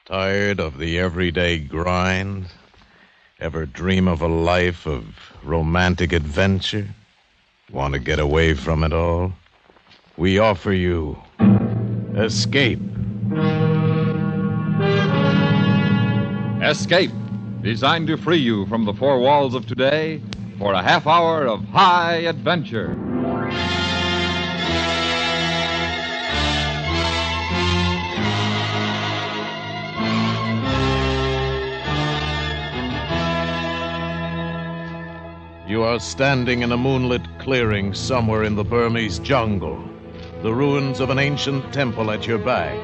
Tired of the everyday grind? Ever dream of a life of romantic adventure? Want to get away from it all? We offer you Escape. Escape, designed to free you from the four walls of today for a half hour of high adventure. You are standing in a moonlit clearing somewhere in the Burmese jungle, the ruins of an ancient temple at your back,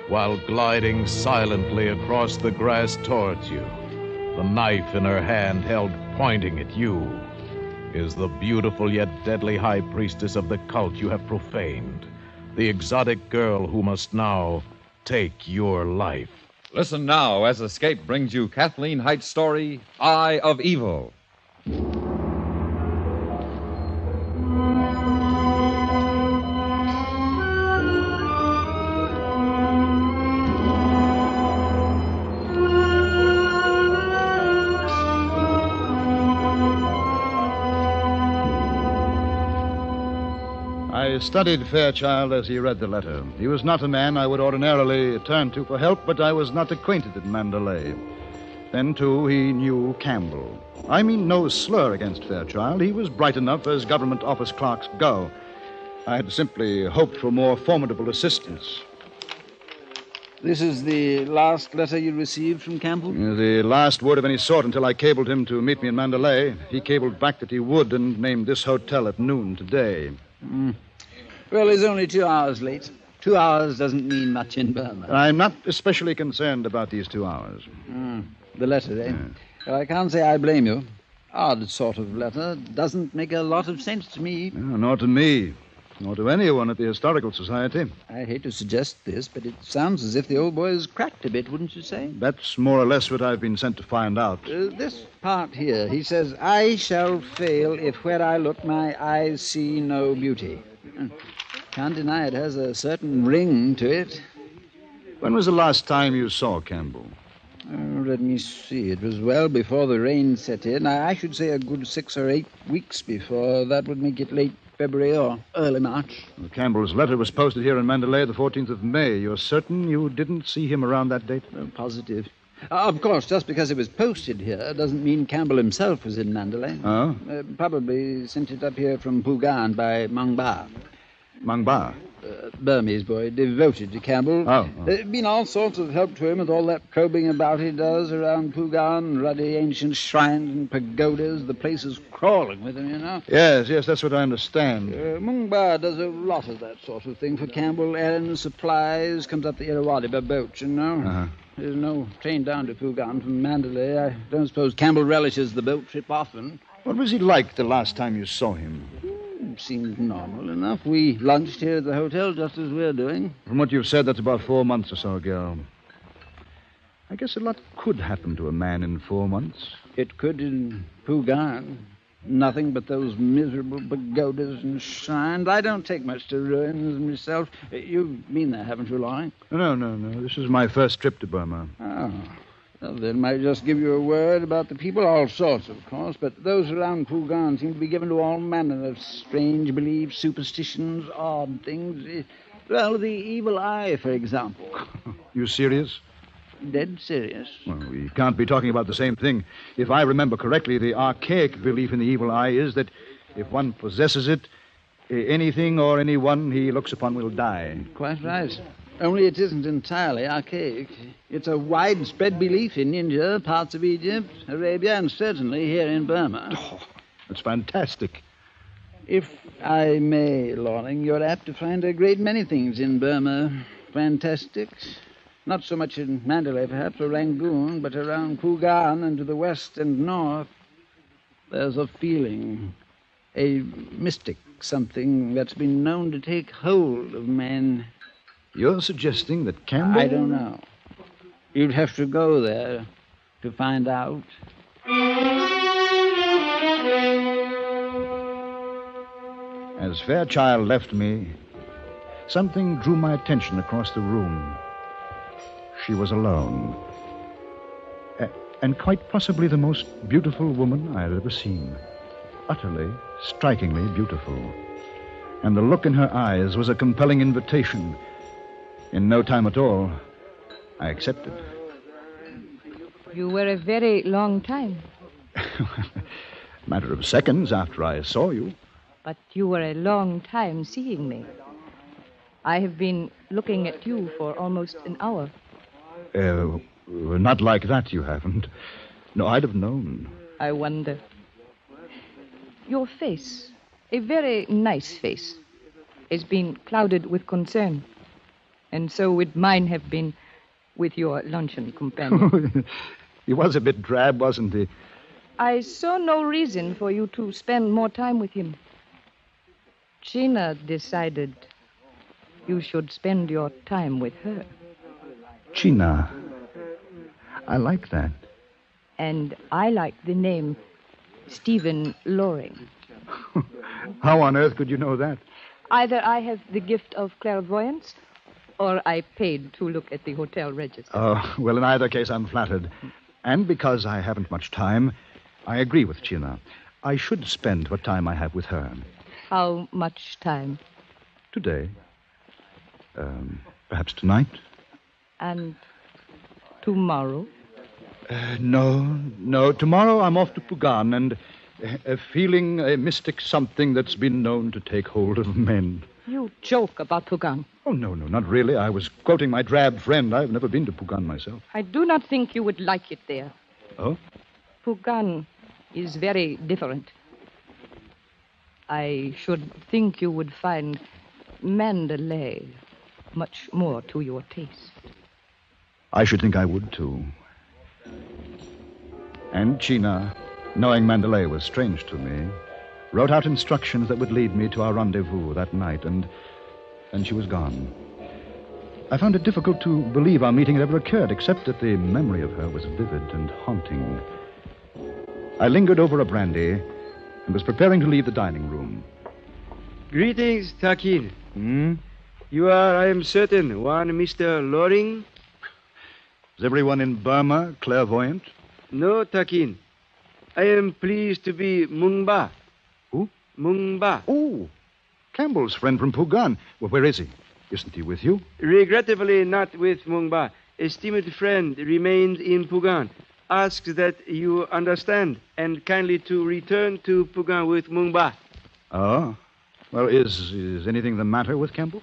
while gliding silently across the grass towards you, the knife in her hand held pointing at you, is the beautiful yet deadly high priestess of the cult you have profaned, the exotic girl who must now take your life. Listen now as Escape brings you Kathleen Height's story, Eye of Evil. I studied Fairchild as he read the letter. He was not a man I would ordinarily turn to for help, but I was not acquainted in Mandalay. Then, too, he knew Campbell. I mean no slur against Fairchild. He was bright enough as government office clerks go. I had simply hoped for more formidable assistance. This is the last letter you received from Campbell? The last word of any sort until I cabled him to meet me in Mandalay. He cabled back that he would and named this hotel at noon today. Well, he's only 2 hours late. 2 hours doesn't mean much in Burma. I'm not especially concerned about these 2 hours. The letter, eh? Well, I can't say I blame you. Odd sort of letter. Doesn't make a lot of sense to me. No, nor to me, nor to anyone at the Historical Society. I hate to suggest this, but it sounds as if the old boy's cracked a bit, wouldn't you say? That's more or less what I've been sent to find out. This part here, he says, I shall fail if where I look my eyes see no beauty. Can't deny it has a certain ring to it. When was the last time you saw Campbell? Oh, let me see. It was well before the rain set in. I should say a good 6 or 8 weeks before. That would make it late February or early March. Well, Campbell's letter was posted here in Mandalay the 14th of May. You're certain you didn't see him around that date? Positive. Of course, just because it was posted here doesn't mean Campbell himself was in Mandalay. Oh? Probably sent it up here from Pugan by Mangba. Mangba? Burmese boy, devoted to Campbell. Been all sorts of help to him with all that probing about he does around Pugan, ruddy ancient shrines and pagodas. The place is crawling with him, you know. Yes, that's what I understand. Mungba does a lot of that sort of thing for Campbell. Errands, supplies, comes up the Irrawaddy by boat, you know. There's no train down to Pugan from Mandalay. I don't suppose Campbell relishes the boat trip often. What was he like the last time you saw him? Seemed normal enough. We lunched here at the hotel just as we're doing. From what you've said, that's about 4 months or so ago. I guess a lot could happen to a man in 4 months. It could in Pugan. Nothing but those miserable pagodas and shrines. I don't take much to ruins myself. You've been there, haven't you, Loring? No. This is my first trip to Burma. Oh. Well, they might just give you a word about the people, all sorts, of course, but those around Pugan seem to be given to all manner of strange beliefs, superstitions, odd things. Well, the evil eye, for example. You serious? Dead serious. Well, we can't be talking about the same thing. If I remember correctly, the archaic belief in the evil eye is that if one possesses it, anything or anyone he looks upon will die. Quite right. Only it isn't entirely archaic. It's a widespread belief in India, parts of Egypt, Arabia, and certainly here in Burma. Oh, that's fantastic. If I may, Loring, you're apt to find a great many things in Burma fantastic. Not so much in Mandalay, perhaps, or Rangoon, but around Pugan and to the west and north. There's a feeling, a mystic something that's been known to take hold of men. You're suggesting that Campbell... I don't know. You'd have to go there to find out. As Fairchild left me, something drew my attention across the room. she was alone. And quite possibly the most beautiful woman I had ever seen. Utterly, strikingly beautiful. And the look in her eyes was a compelling invitation. In no time at all, I accepted. You were a very long time. Matter of seconds after I saw you. But you were a long time seeing me. I have been looking at you for almost an hour. Not like that, you haven't. No, I'd have known. I wonder. Your face, a very nice face, has been clouded with concern. And so would mine have been with your luncheon companion. He was a bit drab, wasn't he? I saw no reason for you to spend more time with him. Gina decided you should spend your time with her. Gina. I like that. And I like the name Stephen Loring. How on earth could you know that? Either I have the gift of clairvoyance, or I paid to look at the hotel register. Oh, well, in either case, I'm flattered. And because I haven't much time, I agree with Gina. I should spend what time I have with her. How much time? Today. Perhaps tonight? And tomorrow? No. Tomorrow I'm off to Pugan and feeling a mystic something that's been known to take hold of men. You joke about Pugan. Oh, no, not really. I was quoting my drab friend. I've never been to Pugan myself. I do not think you would like it there. Oh? Pugan is very different. I should think you would find Mandalay much more to your taste. I should think I would, too. And Gina, knowing Mandalay was strange to me, wrote out instructions that would lead me to our rendezvous that night, and then she was gone. I found it difficult to believe our meeting had ever occurred, except that the memory of her was vivid and haunting. I lingered over a brandy and was preparing to leave the dining room. Greetings, Takin. Hmm? You are, I am certain, one Mr. Loring? Is everyone in Burma clairvoyant? No, Takin. I am pleased to be Mungba. Who? Mungba. Oh, Campbell's friend from Pugan. Well, where is he? Isn't he with you? Regrettably not with Mungba. Esteemed friend remains in Pugan. Asks that you understand and kindly to return to Pugan with Mungba. Oh? Well, is anything the matter with Campbell?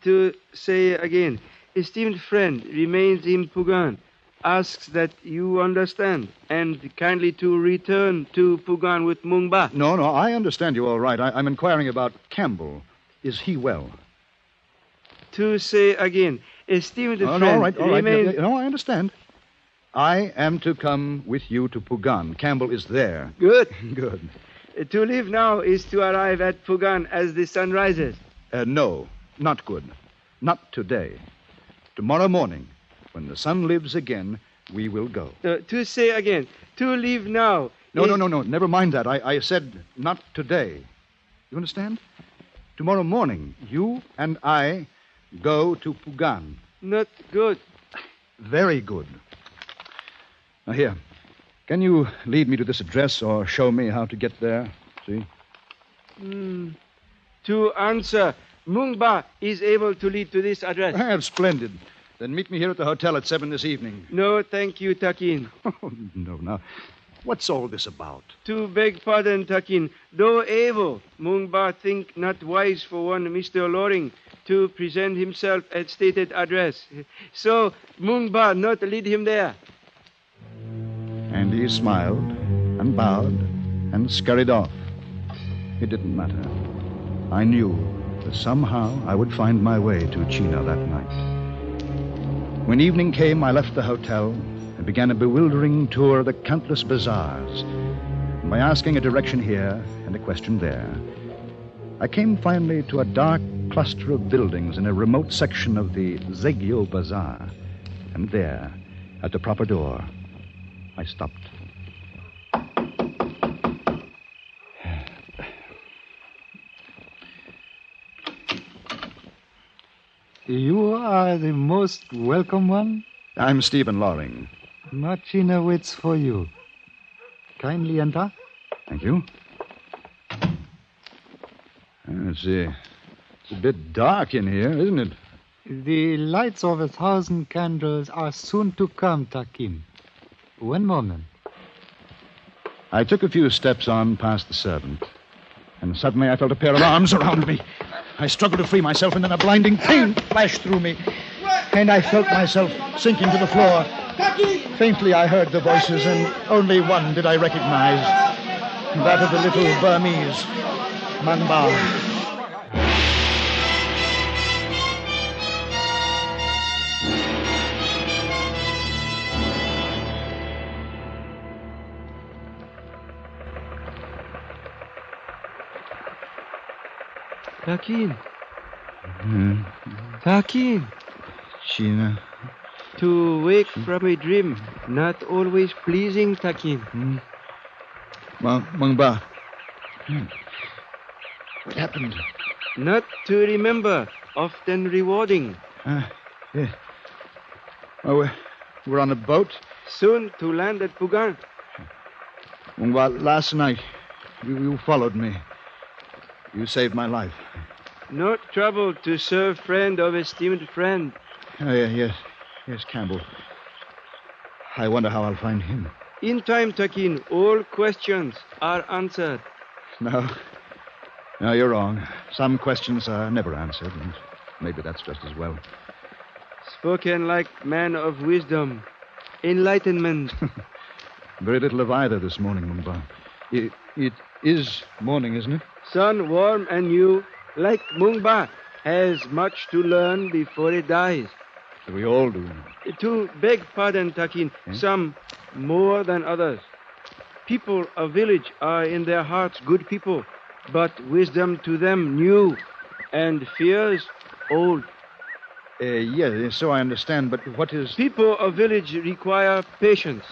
To say again, esteemed friend remains in Pugan. Asks that you understand and kindly to return to Pugan with Mungba. No, I understand you all right. I'm inquiring about Campbell. Is he well? To say again, esteemed friend all right. remains... No, I understand. I am to come with you to Pugan. Campbell is there. Good. Good. To leave now is to arrive at Pugan as the sun rises. No, not good. Not today. Tomorrow morning, when the sun lives again, we will go. To say again, to leave now. No. Never mind that. I said not today. You understand? Tomorrow morning, you and I go to Pugan. Not good. Very good. Now, here. Can you lead me to this address or show me how to get there? See? To answer, Mungba is able to lead to this address. Splendid. Then meet me here at the hotel at 7 this evening. No, thank you, Takin. Oh, no. Now, what's all this about? To beg pardon, Takin. Though able, Mungba think not wise for one Mr. Loring to present himself at stated address. So, Mungba not lead him there. And he smiled and bowed and scurried off. It didn't matter. I knew that somehow I would find my way to China that night. When evening came, I left the hotel and began a bewildering tour of the countless bazaars. And by asking a direction here and a question there, I came finally to a dark cluster of buildings in a remote section of the Zegyo Bazaar. And there, at the proper door, I stopped. You are the most welcome one. I'm Stephen Loring. Machina waits for you. Kindly enter. Thank you. It's a bit dark in here, isn't it? The lights of 1,000 candles are soon to come, Takin. One moment. I took a few steps on past the servant, and suddenly I felt a pair of arms around me. I struggled to free myself, and then a blinding pain flashed through me, and I felt myself sinking to the floor. Faintly I heard the voices, and only one did I recognize. That of the little Burmese, Manbar. Takin. Takin. Sheena. To wake from a dream, not always pleasing, Takin. Mangba. What happened? Not to remember, often rewarding. Yeah. Oh, we're on a boat? Soon to land at Pugan. Mangba, last night, you followed me. You saved my life. No trouble to serve friend of esteemed friend. Oh, yeah, yes, Campbell. I wonder how I'll find him. In time, Takin, all questions are answered. No, you're wrong. Some questions are never answered, and maybe that's just as well. Spoken like man of wisdom, enlightenment. Very little of either this morning, Mumba. It is morning, isn't it? Sun warm and new, like Mungba, has much to learn before it dies. We all do. To beg pardon, Takin, some more than others. People of village are in their hearts good people, but wisdom to them new, and fears old. Yes, so I understand, but what is... People of village require patience.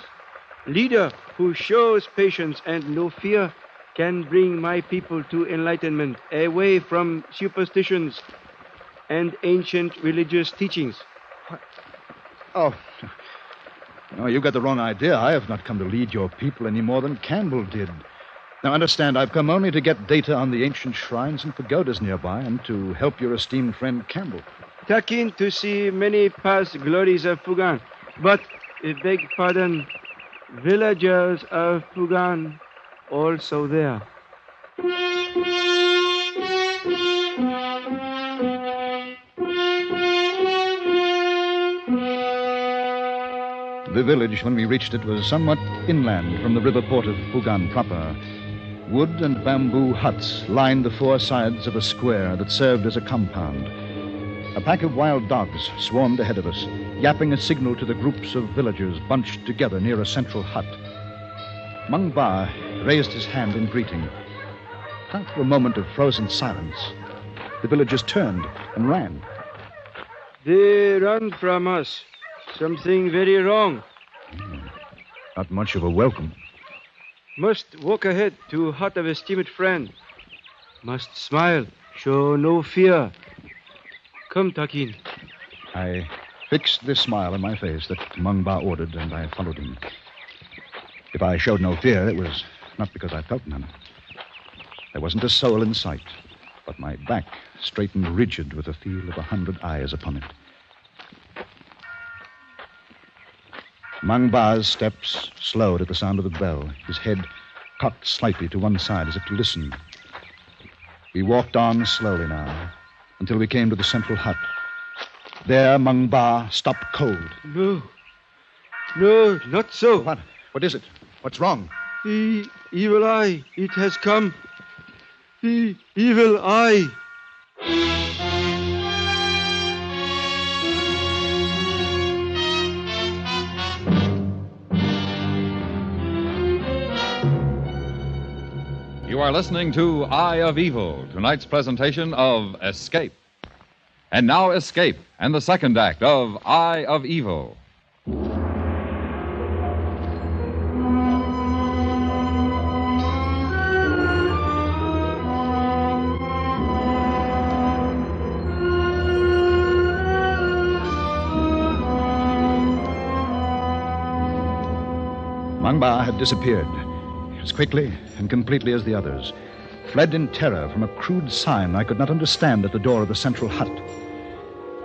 Leader who shows patience and no fear can bring my people to enlightenment, away from superstitions and ancient religious teachings. Oh, no, you've got the wrong idea. I have not come to lead your people any more than Campbell did. Now, understand, I've come only to get data on the ancient shrines and pagodas nearby and to help your esteemed friend Campbell. Takin to see many past glories of Pugan, but, beg pardon, villagers of Pugan also there. The village, when we reached it, was somewhat inland from the river port of Pugan proper. Wood and bamboo huts lined the four sides of a square that served as a compound. A pack of wild dogs swarmed ahead of us, yapping a signal to the groups of villagers bunched together near a central hut. Mung Ba raised his hand in greeting. After a moment of frozen silence, the villagers turned and ran. They run from us. Something very wrong. Not much of a welcome. Must walk ahead to hut of esteemed friend. Must smile, show no fear. Come, Takin. I fixed this smile on my face that Mung Ba ordered, and I followed him. If I showed no fear, it was not because I felt none. There wasn't a soul in sight, but my back straightened rigid with the feel of 100 eyes upon it. Mung Ba's steps slowed at the sound of the bell, his head cocked slightly to one side as if to listen. We walked on slowly now until we came to the central hut. There, Mung Ba stopped cold. No, not so. What is it? What's wrong? The evil eye, it has come. The evil eye. You are listening to Eye of Evil, tonight's presentation of Escape. And now Escape, and the second act of Eye of Evil. Mangba had disappeared as quickly and completely as the others, fled in terror from a crude sign I could not understand at the door of the central hut.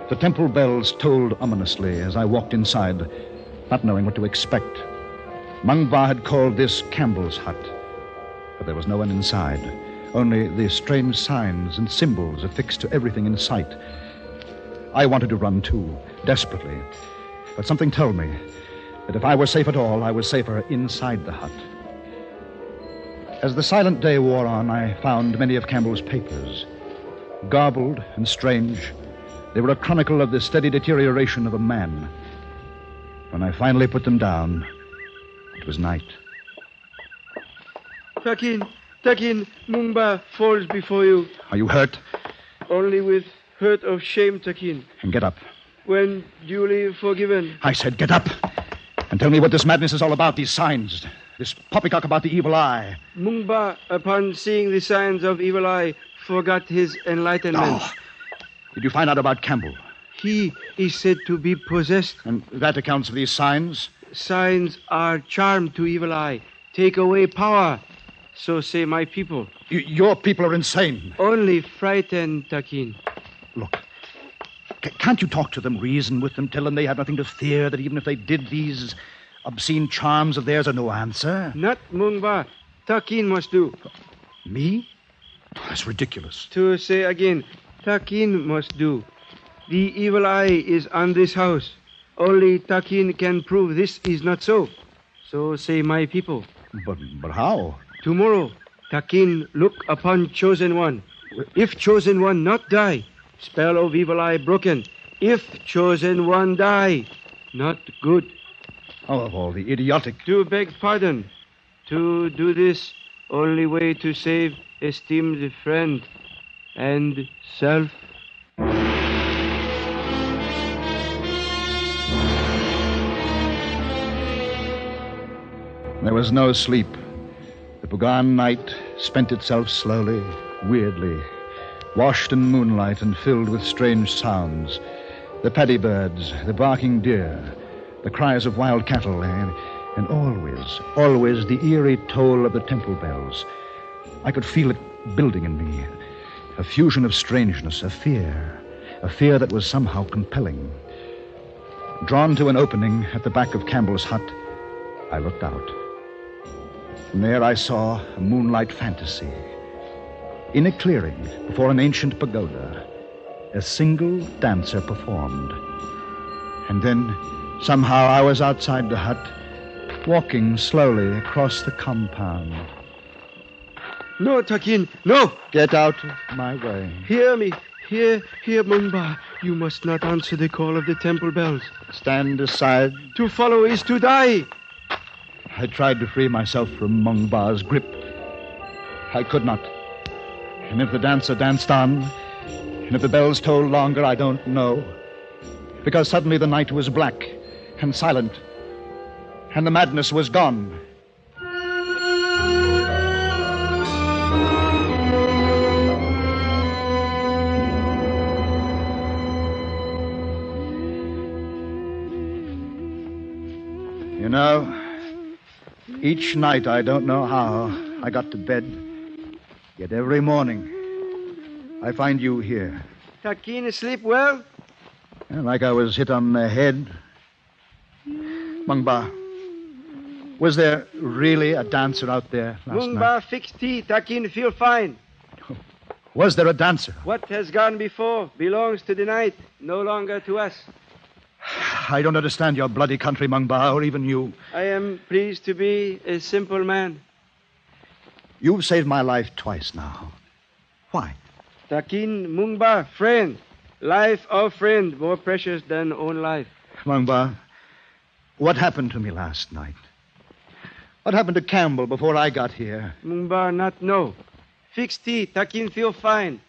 The temple bells tolled ominously as I walked inside, not knowing what to expect. Mangba had called this Campbell's hut, but there was no one inside, only the strange signs and symbols affixed to everything in sight. I wanted to run too, desperately, but something told me that if I were safe at all, I was safer inside the hut. As the silent day wore on, I found many of Campbell's papers. Garbled and strange, they were a chronicle of the steady deterioration of a man. When I finally put them down, it was night. Takin, Mungba falls before you. Are you hurt? Only with hurt of shame, Takin. And get up. When duly forgiven. I said get up and tell me what this madness is all about, these signs, this poppycock about the evil eye. Mungba, upon seeing the signs of evil eye, forgot his enlightenment. Oh. Did you find out about Campbell? He is said to be possessed. And that accounts for these signs? Signs are charm to evil eye. Take away power. So say my people. Your people are insane. Only frightened, Takin. Look, can't you talk to them, reason with them, tell them they have nothing to fear, that even if they did, these obscene charms of theirs are no answer? Not Mungba. Takin must do. Me? That's ridiculous. To say again, Takin must do. The evil eye is on this house. Only Takin can prove this is not so. So say my people. But how? Tomorrow, Takin look upon chosen one. If chosen one not die, spell of evil eye broken. If chosen one die, not good. Oh, of all the idiotic... To beg pardon. To do this, only way to save esteemed friend and self. There was no sleep. The Pugan night spent itself slowly, weirdly, washed in moonlight and filled with strange sounds. The paddy birds, the barking deer, the cries of wild cattle, and always the eerie toll of the temple bells. I could feel it building in me, a fusion of strangeness, a fear that was somehow compelling. Drawn to an opening at the back of Campbell's hut, I looked out. And there I saw a moonlight fantasy. In a clearing before an ancient pagoda, a single dancer performed. And then, somehow, I was outside the hut, walking slowly across the compound. No, Takin, no! Get out of my way. Hear me. Here, Mungba. You must not answer the call of the temple bells. Stand aside. To follow is to die. I tried to free myself from Mungba's grip. I could not. And if the dancer danced on, and if the bells tolled longer, I don't know. Because suddenly the night was black and silent, and the madness was gone. You know, each night, I don't know how, I got to bed. Yet every morning, I find you here. Takin, sleep well? Like I was hit on the head. Mungba, was there really a dancer out there last night? Mungba, fix tea. Takin, feel fine. Was there a dancer? What has gone before belongs to the night, no longer to us. I don't understand your bloody country, Mungba, or even you. I am pleased to be a simple man. You've saved my life twice now. Why? Takin, Mungba, friend. Life of friend, more precious than own life. Mungba, what happened to me last night? What happened to Campbell before I got here? Mungba, not know. Fix tea. Takin, feel fine.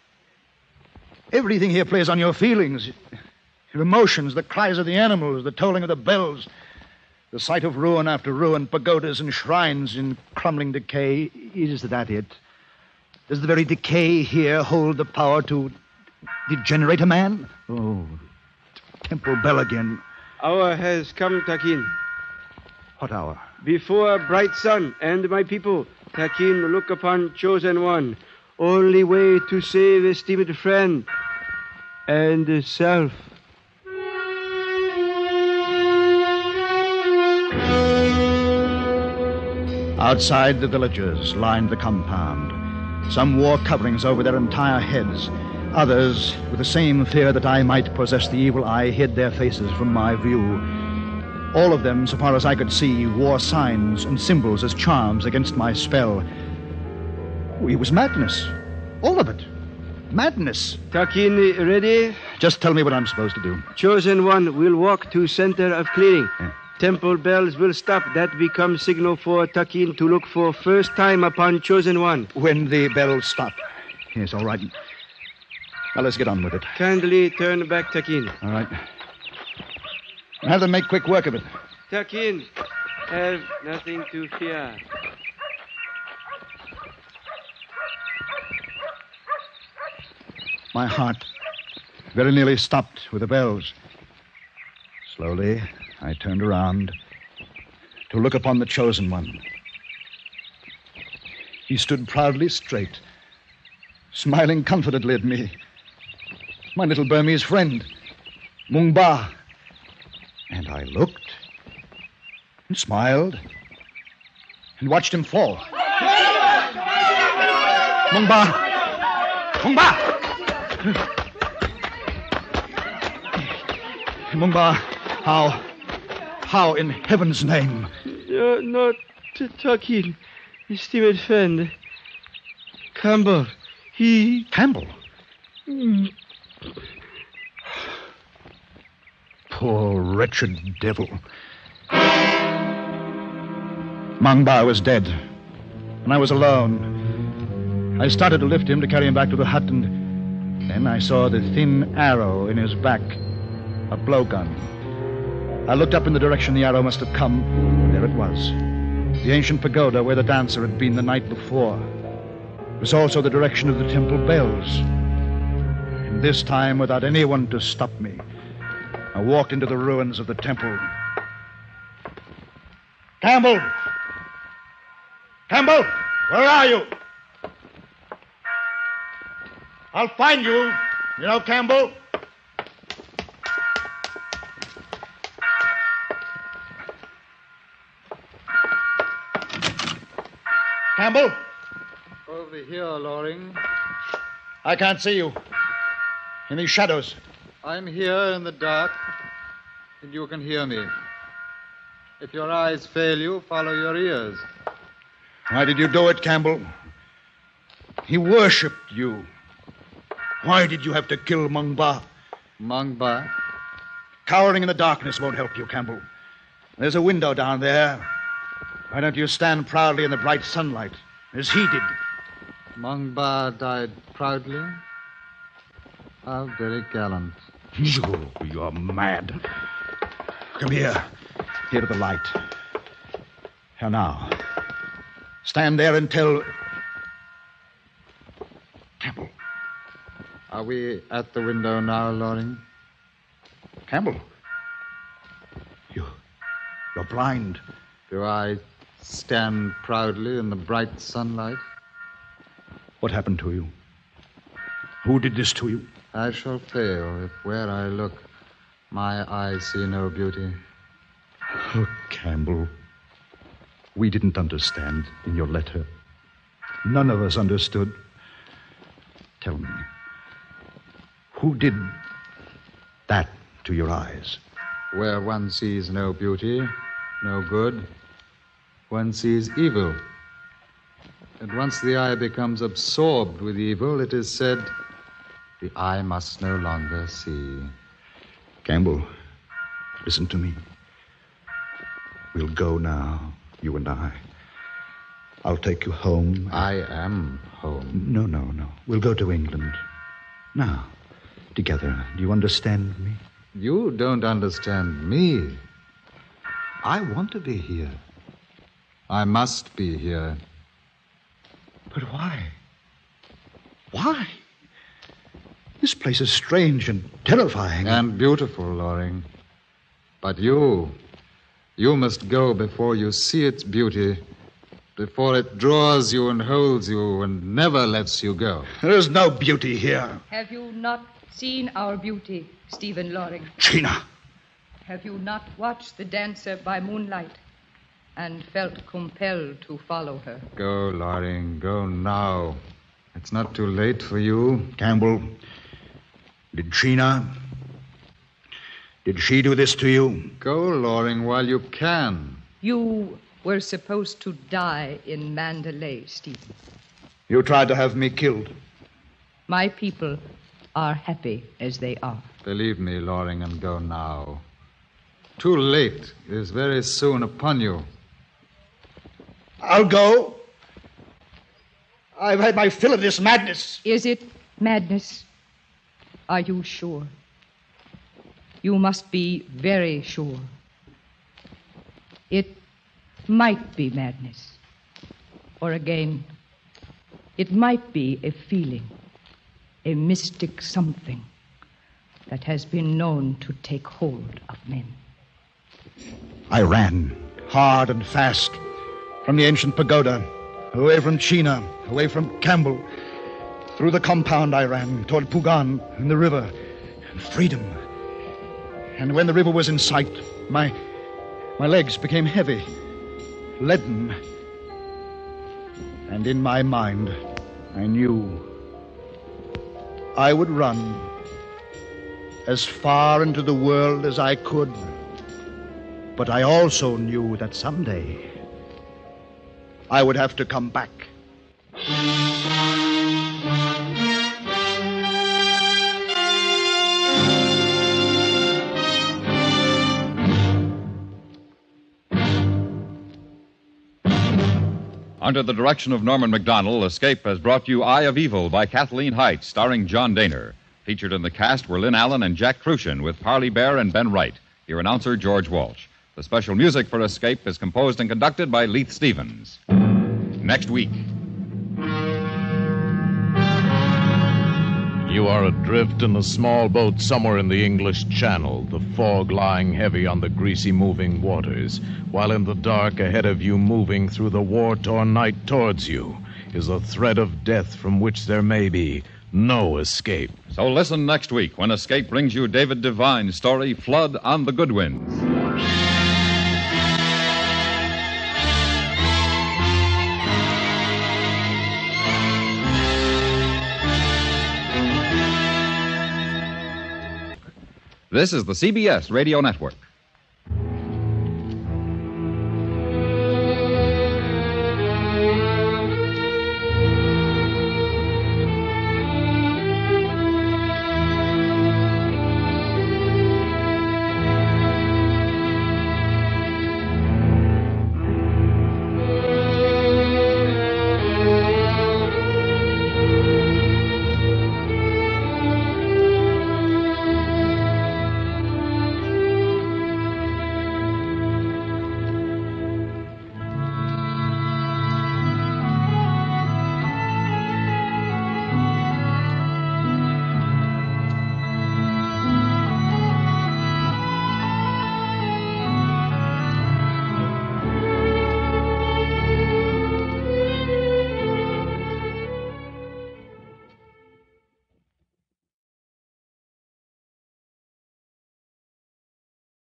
Everything here plays on your feelings. Your emotions, the cries of the animals, the tolling of the bells, the sight of ruin after ruin, pagodas and shrines in crumbling decay. Is that it? Does the very decay here hold the power to degenerate a man? Oh, temple bell again. Hour has come, Takin. What hour? Before bright sun, and my people, Takin, look upon chosen one. Only way to save esteemed friend and self. Outside, the villagers lined the compound. Some wore coverings over their entire heads. Others, with the same fear that I might possess the evil eye, hid their faces from my view. All of them, so far as I could see, wore signs and symbols as charms against my spell. It was madness. All of it. Madness. Takin, ready? Just tell me what I'm supposed to do. Chosen one will walk to center of clearing. Yeah. Temple bells will stop. That becomes signal for Takin to look for first time upon chosen one. When the bells stop. Yes, all right. Now let's get on with it. Kindly turn back, Takin. All right. Have them make quick work of it. Takin, have nothing to fear. My heart very nearly stopped with the bells. Slowly, I turned around to look upon the chosen one. He stood proudly straight, smiling confidently at me. My little Burmese friend, Mung Ba. And I looked and smiled and watched him fall. Mung Ba! Mung Ba! Mung Ba, how in heaven's name? Not Takin, esteemed friend. Campbell, he... Campbell? Poor, wretched devil. Mung Ba was dead, and I was alone. I started to lift him to carry him back to the hut, and then I saw the thin arrow in his back, a blowgun. I looked up in the direction the arrow must have come, and there it was. The ancient pagoda where the dancer had been the night before. It was also the direction of the temple bells. And this time, without anyone to stop me, I walked into the ruins of the temple. Campbell! Campbell! Where are you? I'll find you. You know, Campbell? Campbell? Over here, Loring. I can't see you. In these shadows. I'm here in the dark, and you can hear me. If your eyes fail you, follow your ears. Why did you do it, Campbell? He worshipped you. Why did you have to kill Mung Ba? Mung Ba? Cowering in the darkness won't help you, Campbell. There's a window down there. Why don't you stand proudly in the bright sunlight, as he did? Mung Ba died proudly. How very gallant. You're mad. Come here. Here to the light. Here now. Stand there and tell... Campbell. Are we at the window now, Loring? Campbell. You're blind. Do I stand proudly in the bright sunlight? What happened to you? Who did this to you? I shall fail if where I look my eyes see no beauty. Oh, Campbell. We didn't understand in your letter. None of us understood. Tell me, who did that to your eyes? Where one sees no beauty, no good, one sees evil. And once the eye becomes absorbed with evil, it is said, the eye must no longer see. Campbell, listen to me. We'll go now, you and I. I'll take you home. I am home. No. We'll go to England. Now, together. Do you understand me? You don't understand me. I want to be here. I must be here. But why? Why? This place is strange and terrifying. And beautiful, Loring. But you You must go before you see its beauty, before it draws you and holds you and never lets you go. There is no beauty here. Have you not seen our beauty, Stephen Loring? Gina. Have you not watched the dancer by moonlight and felt compelled to follow her? Go, Loring, go now. It's not too late for you. Campbell, did she do this to you? Go, Loring, while you can. You were supposed to die in Mandalay, Stephen. You tried to have me killed. My people are happy as they are. Believe me, Loring, and go now. Too late is very soon upon you. I'll go. I've had my fill of this madness. Is it madness? Are you sure? You must be very sure. It might be madness. Or again, it might be a feeling, a mystic something that has been known to take hold of men. I ran, hard and fast, from the ancient pagoda, away from China, away from Campbell. Through the compound I ran, toward Pugan and the river, and freedom. And when the river was in sight, my legs became heavy, leaden. And in my mind, I knew I would run as far into the world as I could. But I also knew that someday I would have to come back. Under the direction of Norman MacDonald, Escape has brought you Eye of Evil by Kathleen Height, starring John Daner. Featured in the cast were Lynn Allen and Jack Crucian, with Parley Bear and Ben Wright. Your announcer, George Walsh. The special music for Escape is composed and conducted by Leith Stevens. Next week. You are adrift in a small boat somewhere in the English Channel, the fog lying heavy on the greasy moving waters, while in the dark ahead of you, moving through the war-torn night towards you, is a threat of death from which there may be no escape. So listen next week when Escape brings you David Devine's story, Flood on the Goodwins. This is the CBS Radio Network.